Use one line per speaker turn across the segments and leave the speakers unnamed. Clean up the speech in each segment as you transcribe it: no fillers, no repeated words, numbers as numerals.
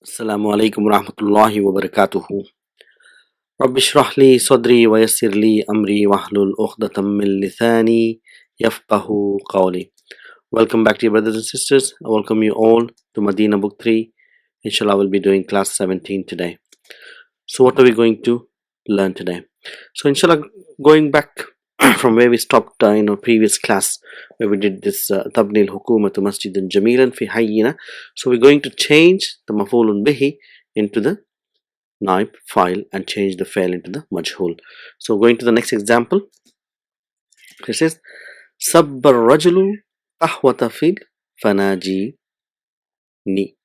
Assalamu alaikum warahmatullahi wabarakatuh. Rabbi shrah li sadri wa yassir li amri wahlul uqdatam min lisani yafqahu qawli. Welcome back to your brothers and sisters. I welcome you all to Medina Book 3. Inshallah, we'll be doing class 17 today. So, what are we going to learn today? So, inshallah, going back from where we stopped in our previous class, where we did this Tabni al-Hukumatu Masjidan Jamilan fi Hayyina. So, we're going to change the Maf'ulun Bihi into the naib file and change the file into the majhul. So going to the next example, it says sabbar rajulu qahwata fil fanaji ni.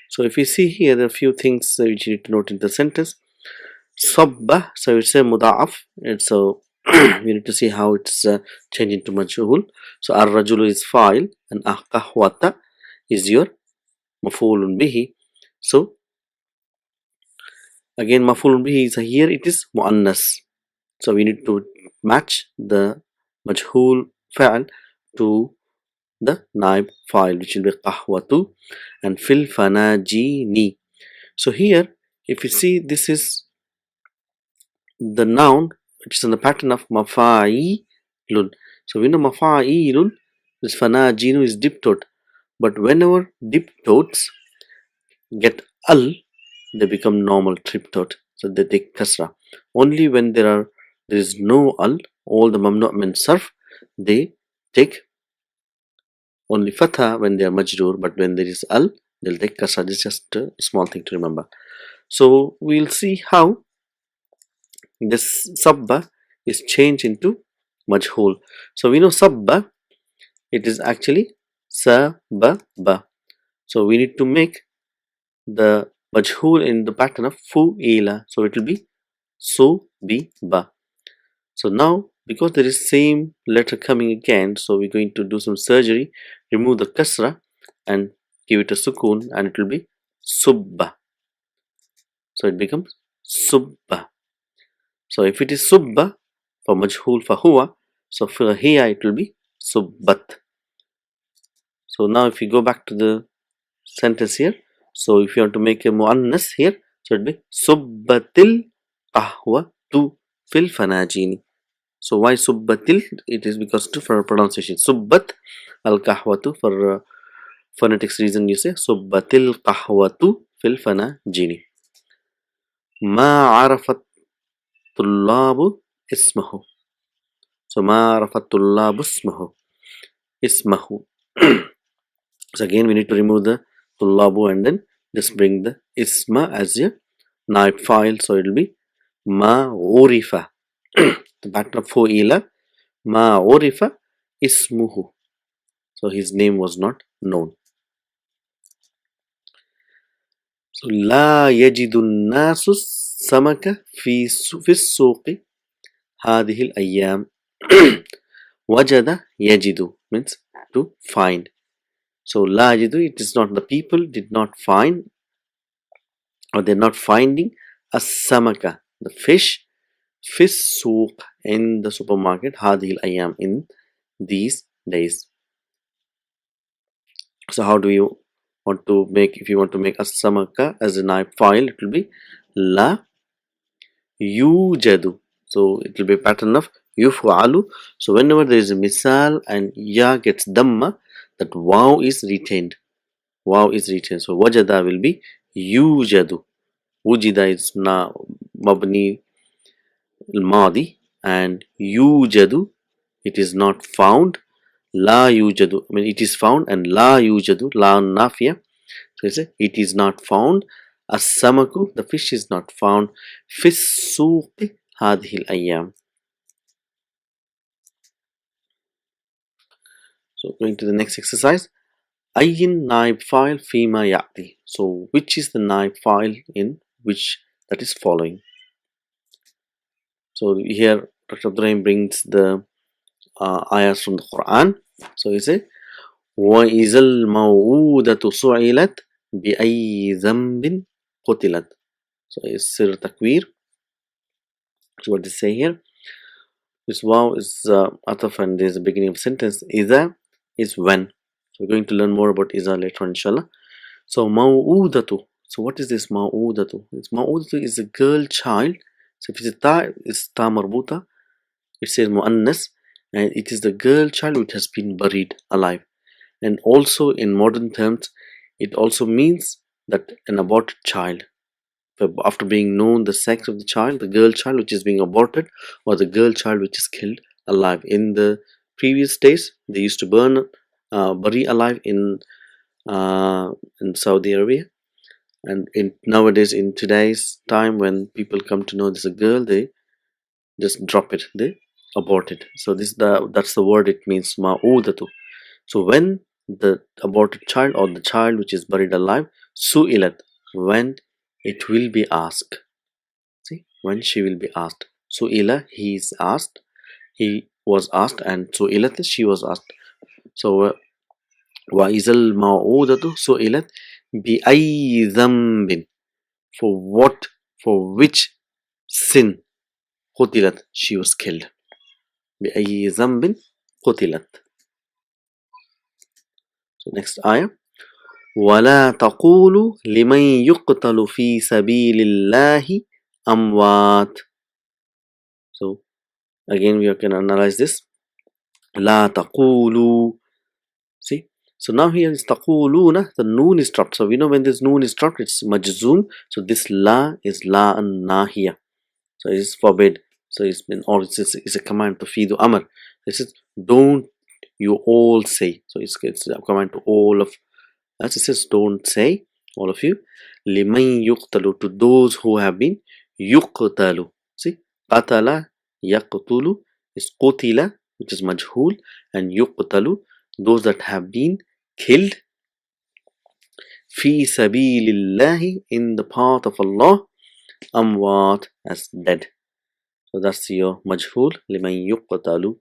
So if you see here, there are a few things which you need to note in the sentence. Sabba, so it's a muda'af, it's a we need to see how it's changed into majhul. So ar rajulu is file and qahwata is your maf'ulun bihi. So again, maf'ul bihi is here, it is mu'annas. So we need to match the majhul fa'al to the naib file, which will be qahwatu and fil fanajini. So here, if you see, this is the noun which is in the pattern of mafa'ilun. So we know mafa'ilun, this fanajinu is diptot, but whenever diptots get al, they become normal triptot, so they take kasra. Only when there is no al, all the mamnu' min sarf, they take only fatha when they are majroor, but when there is al, they'll take kasra. This is just a small thing to remember. So we'll see how this sabba is changed into majhul. So we know sabba, it is actually sababa. So we need to make the majhul in the pattern of fu'ila. So it will be subiba. So now, because there is same letter coming again, so we're going to do some surgery, remove the kasra and give it a sukun, and it will be subba. So it becomes subba. So if it is subba for majhul for huwa, so for here it will be subbat. So now if you go back to the sentence here, so if you want to make a muannas here, so it will be subbatil qahwatu fil fanajini. So why subbatil? It is because for pronunciation. Subbat al qahwatu, for phonetics reason you say subbatil qahwatu fil fanajini. Ma arafat tullabu ismahu. So ma arafat tullabu ismahu. So again we need to remove the tullabu and then just bring the isma as a naib file. So it will be ma urifa. The pattern of fu'ila, ma urifa ismuhu. So his name was not known. So لا يجد الناس السمك في السوق هذه الأيام. وجد يجد means to find. So لا يجد, it is not the people did not find, or they're not finding السمك, the fish, في السوق, in the supermarket, هذه الأيام, in these days. So how do you want to make, if you want to make as-samaka as a naib file, it will be la yujadu. So it will be a pattern of yuf'alu. So whenever there is a misal and ya gets damma, that waw is retained. Waw is retained. So wajada will be yujadu. Wujida is na mabni al-madi, and yujadu, it is not found. La yujadu, I mean it is found, and la yujadu, la nafiya. So it's it is not found. As-samaku, the fish is not found. Fis suqi hadhihi al-ayyam. So going to the next exercise. Ayyin naib file fima ya'ti. So which is the naib file in which that is following. So here Dr. Abdurrahim brings the ayahs from the Quran. So he says, وَإِذَا الْمَوْءُودَةُ سُعِلَتْ بِأَيِّ ذَنْبٍ قُتِلَتْ. So it's Sir Takwir. So what they say here, this waw is ataf, and there is a beginning of sentence. Iza is when. So we're going to learn more about Iza later on, inshallah. So maw'udatu, So what is this ma'udatu? This ma'udatu is a girl child. So if it's ta, it's ta marbuta. It says mu'annas, and it is the girl child which has been buried alive. And also in modern terms, it also means that an aborted child. After being known the sex of the child, the girl child which is being aborted, or the girl child which is killed alive. In the previous days, they used to bury alive in Saudi Arabia. And nowadays, in today's time, when people come to know there's a girl, they just drop it, they abort it. So that's the word it means, ma'udatu. So when the aborted child or the child which is buried alive, su'ilat, when it will be asked. See, when she will be asked. Su'ila, he is asked, he was asked, and su'ilat, she was asked. So wa izal ma'udatu su'ilat bi ayyi dhanbin, for what, for which sin, qutilat, she was killed. Bi ayyi dhanbin qutilat. So next ayah. ولا تقولوا لمن يقتل في سبيل الله أموات. So again we can analyze this. لا تقولوا. See, so now here is تقولون, the noon is dropped. So we know when this noon is dropped, it's majzoom. So this la is la an nahiya. So it is forbid. So it's been, or it's a command to fidu amr. This is don't you all say. So it's a command to all of. As it says, don't say, all of you. لِمَنْ يُقْتَلُ, to those who have been يُقْتَلُ. See, قَتَلَ يَقْتُلُ is قُتِلَ, which is majhul, and يُقْتَلُ, those that have been killed. فِي سَبِيلِ اللَّهِ, in the path of Allah. أَمْوَات, as dead. So that's your majhul, لِمَنْ يُقْتَلُ.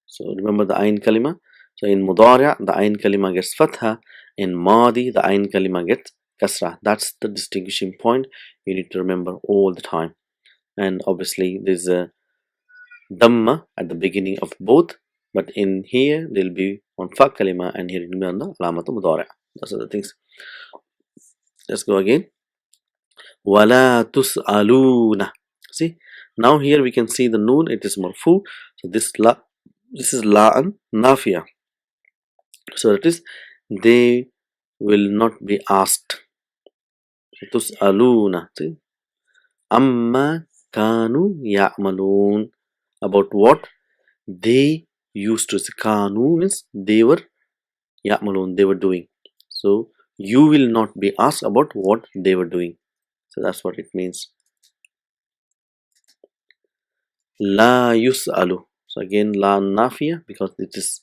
So remember the ayn kalima. So in mudari' the ayn kalima gets fatha. In madi the ayn kalima gets kasra. That's the distinguishing point you need to remember all the time. And obviously there's a dhamma at the beginning of both, but in here there'll be on fa kalima, and here it will be on the alamatu mudari'. Those are the things. Let's go again. Wala tus'aluna. See, now here we can see the noon, it is marfu. So this is la'an nafiya. So that is, they will not be asked. Tus'aluna. See? Amma kanu ya'malun. About what they used to say. Kanu means they were, ya'malun, they were doing. So you will not be asked about what they were doing. So that's what it means. La yus'alu. So again, la nafiya, because it is,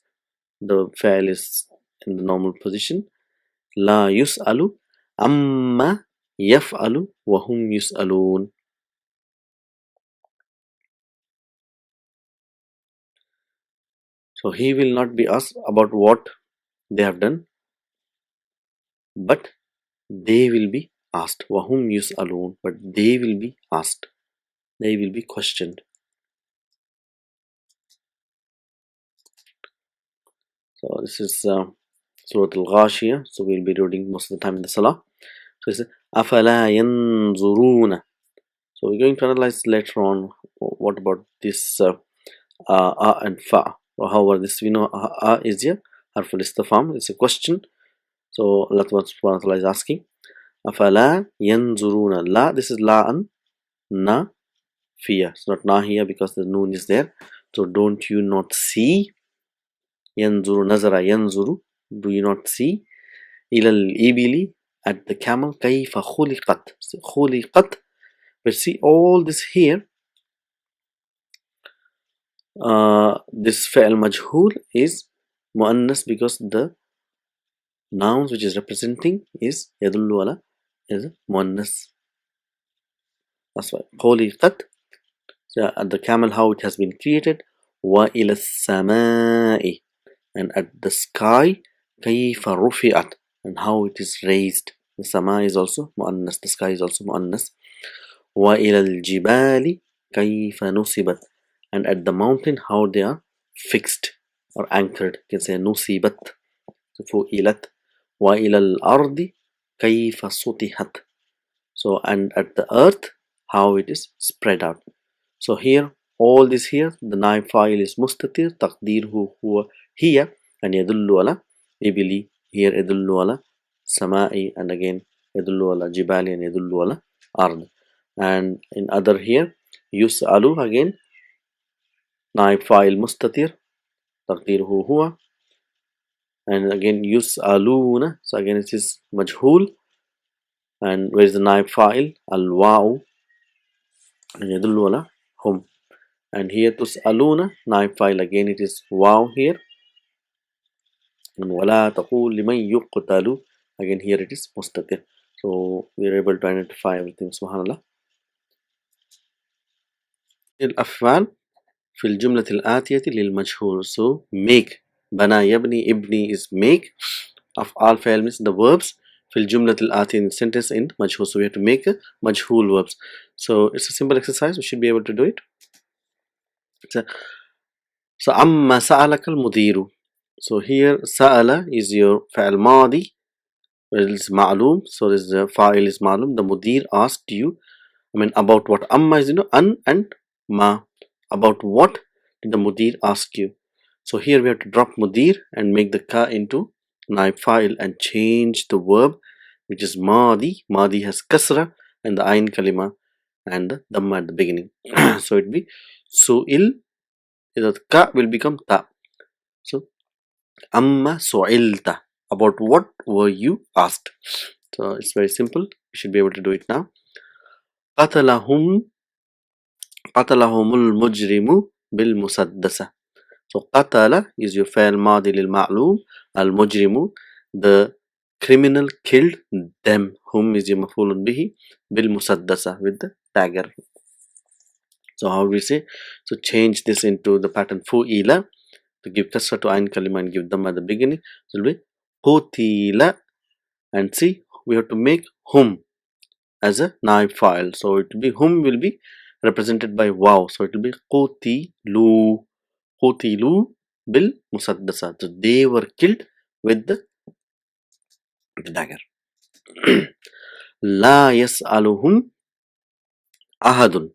the fa'il is in the normal position. La yus'alu amma yaf'alu wa hum yus'alun. So he will not be asked about what they have done, but they will be asked. Wa hum yus'alun, but they will be asked. They will be questioned. So this is Surah Al-Ghashiyah. So we'll be reading most of the time in the Salah. So it says, أَفَلَا يَنْظُرُونَ. So we're going to analyze later on what about this and fa. So however, this we know is here harful istifham. It's a question. So Allah subhanahu wa ta'ala is asking, أَفَلَا يَنْظُرُونَ. La, this is la an na fiya. It's not na here because the noon is there. So don't you not see? ينظر nazara ينظر. Do you not see? إلى الإبل, at the camel. كيف خلقت. خلقت. But see all this here. This fa'al majhul is mu'annas because the nouns which is representing is yadullu ala is mu'annas. That's why خلقت. So at the camel, how it has been created. وإلى السماء, and at the sky. كيف رفعت, and how it is raised. The sama is also mu'annas, the sky is also mu'annas. وإلى الجبال كيف نصبت, and at the mountain, how they are fixed or anchored. You can say نصبت. فُعِلت. وإلى الأرض كيف سطحت. So and at the earth, how it is spread out. So here, all this here, the naib file is mustatir, taqdirhu huwa hiya, and yadullu ala ibili. Here yadullu ala samai, and again yadullu ala jibali, and yadullu ala ard. And in other here, yus'alu, again naib file mustatir, taqdirhu huwa, and again yus'aluna. So again it is majhul, and where is the naib file? Al-wa'u, and yadullu ala hum. And here tus'aluna, naib file, again it is wow here. And wala taqul liman yuqtalu, again here it is mustatir. So we are able to identify everything. Subhanallah. الأفعال في الجملة الآتية للمجهول. So make, بنا يبني ابني is make. أفعال فعل means the verbs في الجملة الآتية in sentence in مجهول. So we have to make a مجهول verbs. So it's a simple exercise. We should be able to do it. So أما سألك المدير. So here سأل is your فعل ماضي. It is معلوم. So this file is معلوم. The mudir asked you. I mean about what? Amma is an and ma. About what did the mudir ask you? So here we have to drop mudir and make the ka into naib file and change the verb, which is madi. Madi has kasra and the ain kalima and the dhamma at the beginning. So it be su'il. The ka will become ta. So amma su'ilta. About what were you asked? So it's very simple. You should be able to do it now. قتلهم المجرم بالمسدسة. So قتل is your فعل ماضي للمعلوم. المجرم, the criminal killed them. Hum is your مفعول به بالمسدسة, with the dagger. So how do we say? So change this into the pattern فُئِلَ, to give kasra to ain kalima and give them at the beginning. So it will be قُتِلَ, and see, we have to make hum as a naib file. So it will be, hum will be represented by wow. So it will be qutilu bil musaddasa. So they were killed with the dagger. La yas'aluhum ahadun.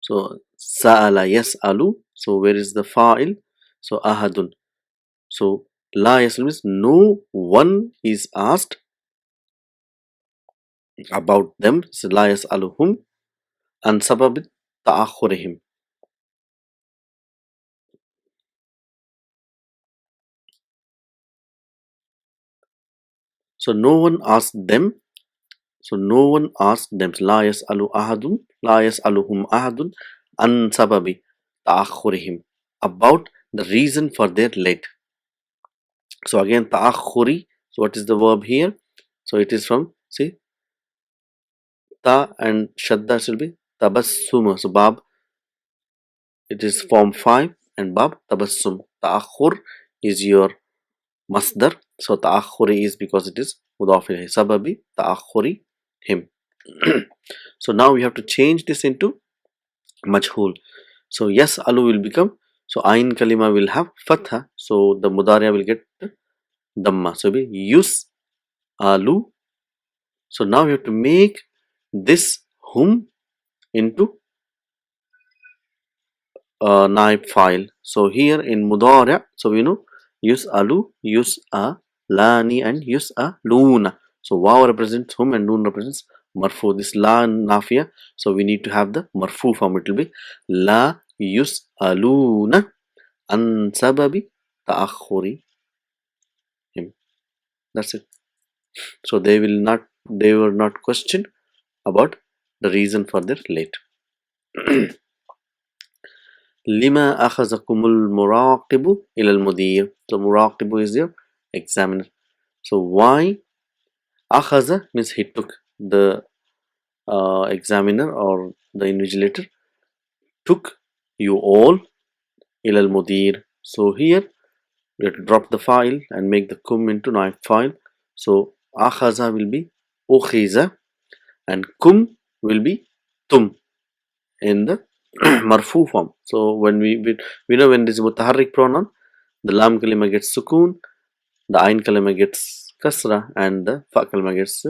So sa'ala yas'alu. So where is the fa'il? So ahadun. So la yas'alu means no one is asked about them. So la yas'aluhum an sabab ta'akhurihim. So no one asked them. So no one asked them. La yas'alu ahadun, la yas'aluhum ahadun an sababi ta'akhurihim, about the reason for their late. So again ta'akhuri. So what is the verb here? So it is from, see, ta and shadda should be tabassum. So bab, it is form 5, and bab tabassum. Ta'akhur is your masdar. So ta'akhuri is because it is mudaf ilayhi. Sababi ta'akhuri him. So now we have to change this into majhul. So yes, alu will become, so ain kalima will have fatha. So the mudariya will get dhamma. So be yus alu. So now we have to make this hum into naib file. So here in mudariya, so we know yus alu, yus a lani, and yus a luna. So wow represents hum and noon represents marfu. This la nafiya, so we need to have the marfu form. It will be la yus'aluna an sababi ta'akhuri him. That's it. So they were not questioned about the reason for their late. Lima akhazakumul muraqibu ilal mudir. So muraqibu is your examiner. So why? Akhaza means he took. The examiner or the invigilator took you all ilal mudir. So here we have to drop the file and make the kum into naib file. So akhaza will be ukhiza and kum will be tum in the marfu form. So when we know when this is mutaharrik pronoun, the lam kalima gets sukun, the ain kalima gets kasra, and the fa kalima gets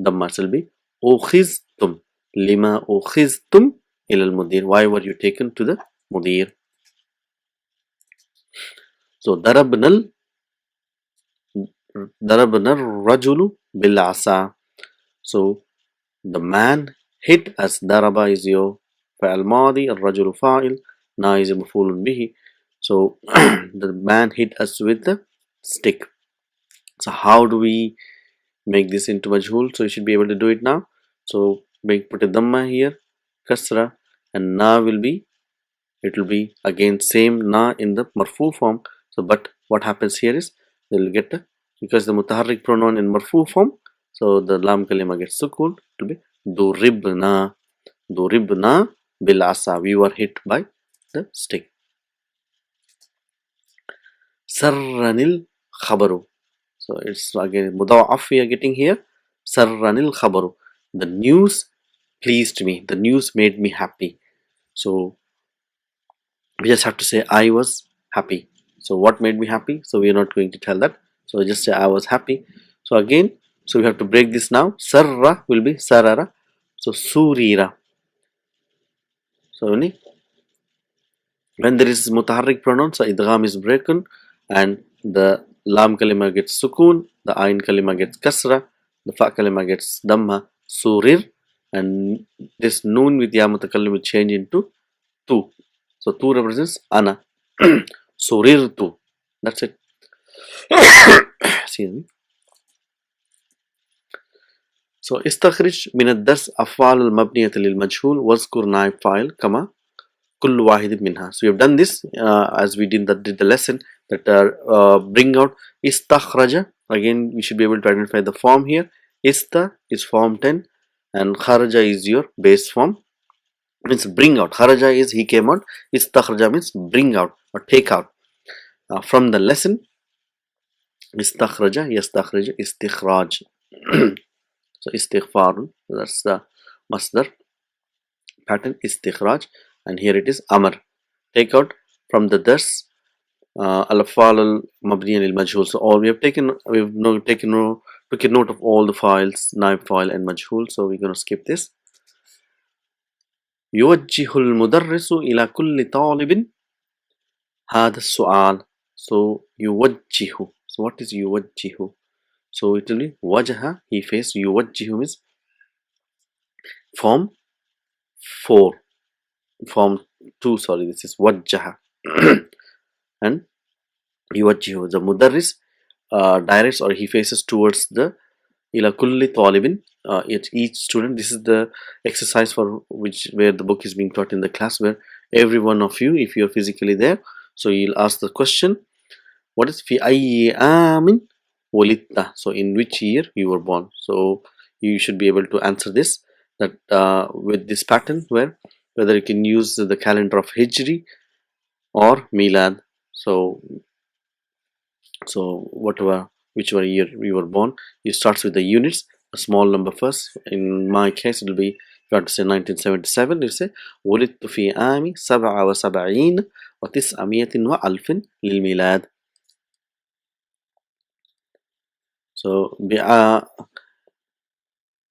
Dhamma. So it will be ukhiztum. Lima ukhiztum ila al-mudir. Why were you taken to the mudir? So darabna rajulu bil asa. So the man hit us. Daraba is your fa'al madi, al-rajulu fa'il, na is maf'ulun bihi. So the man hit us with the stick. So how do we make this into majhul? So you should be able to do it now. So put a dhamma here, kasra, and na will be, it will be again same na in the marfu form. So but what happens here is they will get because the mutaharrik pronoun in marfu form, so the lam kalima gets sukun. It will be duribna bil asa. We were hit by the stick. Sarranil khabaru. So it's again mudawaf we are getting here. Sarranil khabaru. The news pleased me. The news made me happy. So we just have to say I was happy. So what made me happy? So we are not going to tell that. So just say I was happy. So again, so we have to break this now. Sarra will be sarara. So surira. So when there is mutaharrik pronoun, so idgham is broken and the lam kalima gets sukun, the ain kalima gets kasra, the fa kalima gets dhamma, surir, and this noon with ya mutakallim will change into tu. So tu represents ana. Surirtu. That's it. Excuse me. So استخرج من الدرس أفعال المبنية للمجهول واذكر نائب فاعل كما كل واحد منها. So we have done this as we did the lesson that bring out استخرج. Again we should be able to identify the form here. Ista is form 10 and kharaja is your base form, means bring out. Kharaja is he came out. Istakhraja means bring out or take out. From the lesson, istakhraja, yastakhraja, istikhraj. So istighfarun, that's the masdar pattern, istikhraj, and here it is amar. Take out from the dars al-afal al-mabniya lil-majhul. So all we have taken, took a note of all the files, naib file and majhul. So we're going to skip this. يوجه المدرس إلى كل طالب هذا السؤال. So يوجه. So what is يوجه? So it will be wajaha, he faced. Yuwajjihu means form 4, form 2, sorry, this is wajjaha. And yuwajjihu, the mudarris directs or he faces towards the ila kulli talibin, each student. This is the exercise for which where the book is being taught in the class, where every one of you, if you are physically there, so you'll ask the question, what is fi ayyi amin walitta? So in which year you were born? So you should be able to answer this, that with this pattern, where whether you can use the calendar of Hijri or Milad. So whichever year you were born, you start with the units, a small number first. In my case, it will be, if you have to say 1977, you say ولدت في عام 77 و900 وألف للميلاد. So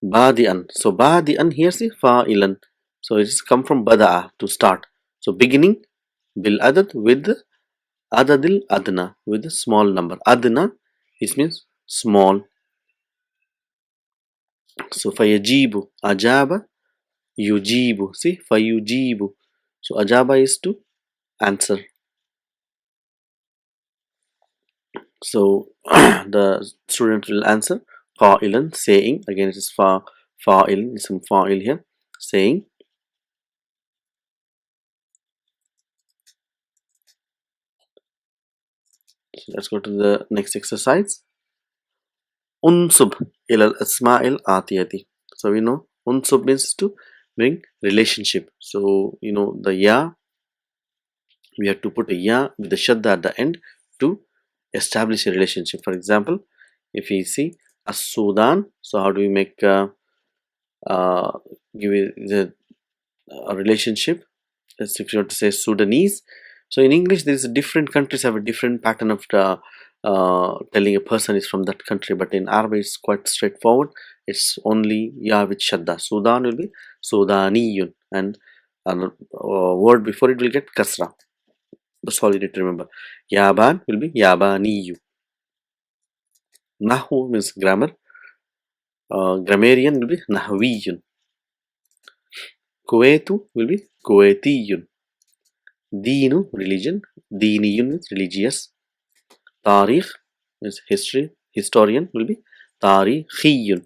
badi'an. So badi'an here see fa'ilan. So it's come from bada'a, to start. So beginning bil adad with adadil adna, with the small number. Adna, it means small. So fayajibu, ajaba, yujibu. See, fayujibu. So ajaba is to answer. So the student will answer qa'ilan, saying. Again it is fa'il, some fa'il here, saying. So let's go to the next exercise. Unsub ila al-asma'il atiyati. So we know unsub means to bring relationship. So you know the ya, we have to put a ya with the shadda at the end to establish a relationship. For example, if we see As-Sudan, so how do we make give it a relationship? As if you want to say Sudanese. So in English, there is different countries have a different pattern of telling a person is from that country, but in Arabic it's quite straightforward. It's only ya with shadda. Sudan will be Sudaniyun, and word before it will get kasra. That's all you need to remember. Yaban will be Yabaniyu. Nahu means grammar. Grammarian will be Nahwiyun. Kuwaitu will be Kuwaitiyun. Deenu, religion. Deeniyun means religious. Tarikh is history. Historian will be Tarikhiyun.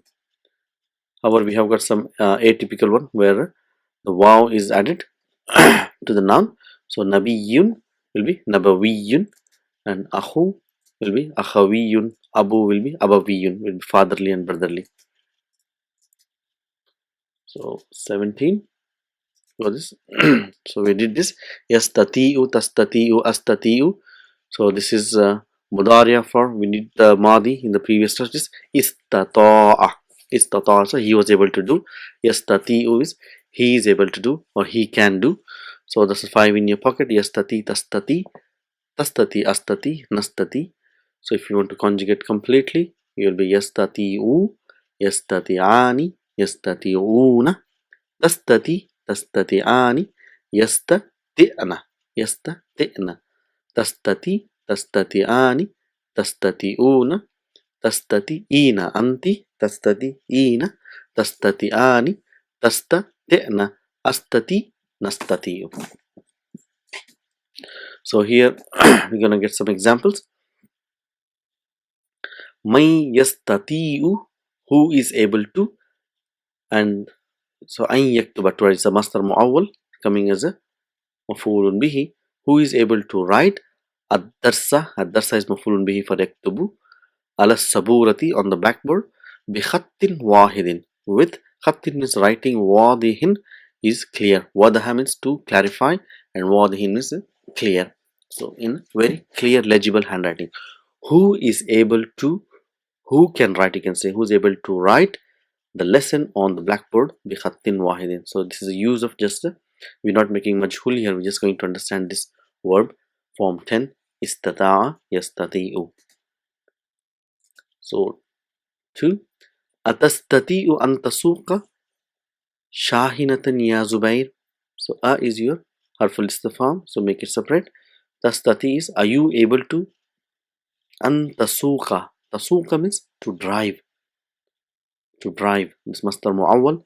However, we have got some atypical one where the waw is added to the noun. So Nabiyun will be Nabawiyun, and Ahu will be Akhawiyun. Abu will be Abawiyun, will be fatherly and brotherly. So 17 for this. So we did this. Yastatiu, tastatiu, astatiu. So this is Mudariya form. We need the Madi in the previous touch. This istata'a. Istata'a. So he was able to do. Yastatiu is he is able to do or he can do. So this is 5 in your pocket. Yastati, tastati, tastati, astati, nastati. So if you want to conjugate completely, you will be yastatiu, yastati'ani, yastati'una, tastati, tastati'ani, yastati'na, yastati'na, tastati, tastati'ani, tastati'una, tastati'ina, anti, tastati'ina, tastati'ani, tastati'na, astati, nastati'u. So here we're gonna get some examples. Man yastati'u, who is able to, and so an yaktuba is a masdar mu'awwal coming as a maf'ulun bihi, who is able to write. Ad-darsa, ad-darsa is maf'ulun bihi for yaktubu, ala saburati, on the blackboard, bi khattin wahidin, with khattin means writing, wadihin is clear, wadaha means to clarify, and wadihin means clear. So in very clear legible handwriting. Who is able to, who can write, you can say who is able to write the lesson on the blackboard bi khattin wahidin. So this is a use of just we're not making majhul here, we're just going to understand this verb. Form 10, istata'a yastati'u. So 2, atastati'u an tasuqa shahinatan ya Zubair. So a is your harful istifham, so make it separate. Tastati is, are you able to? An tasuqa, tasuqa means to drive, to drive. This masdar mu'awwal,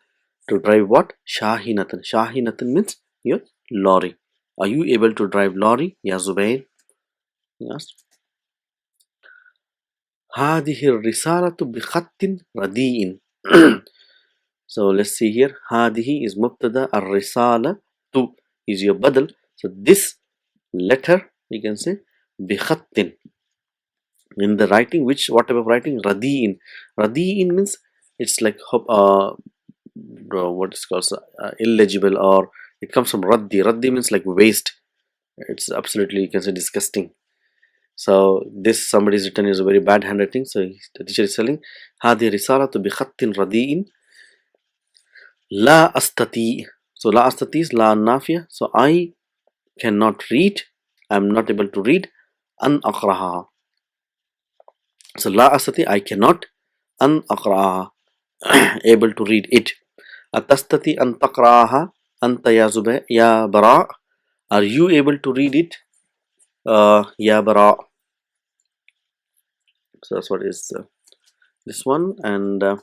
to drive what? Shahinatan, shahinatan means your lorry. Are you able to drive lorry ya Zubair? Yes. هذه الرسالة بخط رديء. So let's see here. هذه is مبتدا, الرسالة to is your badal. So this letter you can say بخط, in the writing, which what type of writing? Radiin. Radiin means it's like what is called illegible, or it comes from raddi. Raddi means like waste. It's absolutely, you can say, disgusting. So this somebody's written is a very bad handwriting. So the teacher is telling هذه رسالة بخط رديء لا أستطيع. So لا أستطيع is لا نافية. So I cannot read. I'm not able to read. أن أقرأها. So لا أستطيع, I cannot. أن أقرأها, able to read it. أتستطيع أن تقرأها أنت يا زبير يا براء. Are you able to read it? Ya bara. So that's what is this one, and the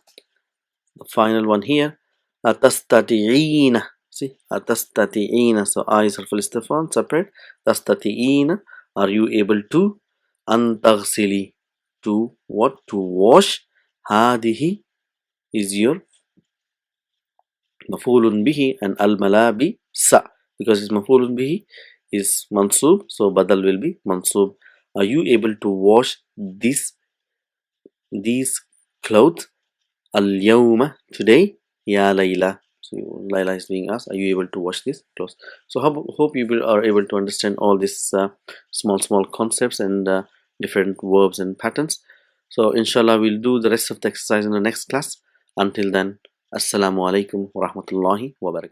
final one here. Atastati'ina. See, atastati'ina. So I is harful istifham, separate. Tastati'ina. Are you able to? Antaghsili. To what? To wash. Hadihi is your maf'ulun bihi, and al malabi sa, because it's maf'ulun bihi is mansub, so badal will be mansub. Are you able to wash these clothes? Al yawma, today. Ya Layla. So Layla is being asked, are you able to wash these clothes? So hope you are able to understand all these small concepts and different verbs and patterns. So inshallah we'll do the rest of the exercise in the next class. Until then, assalamu alaikum wa rahmatullahi wa barakatuh.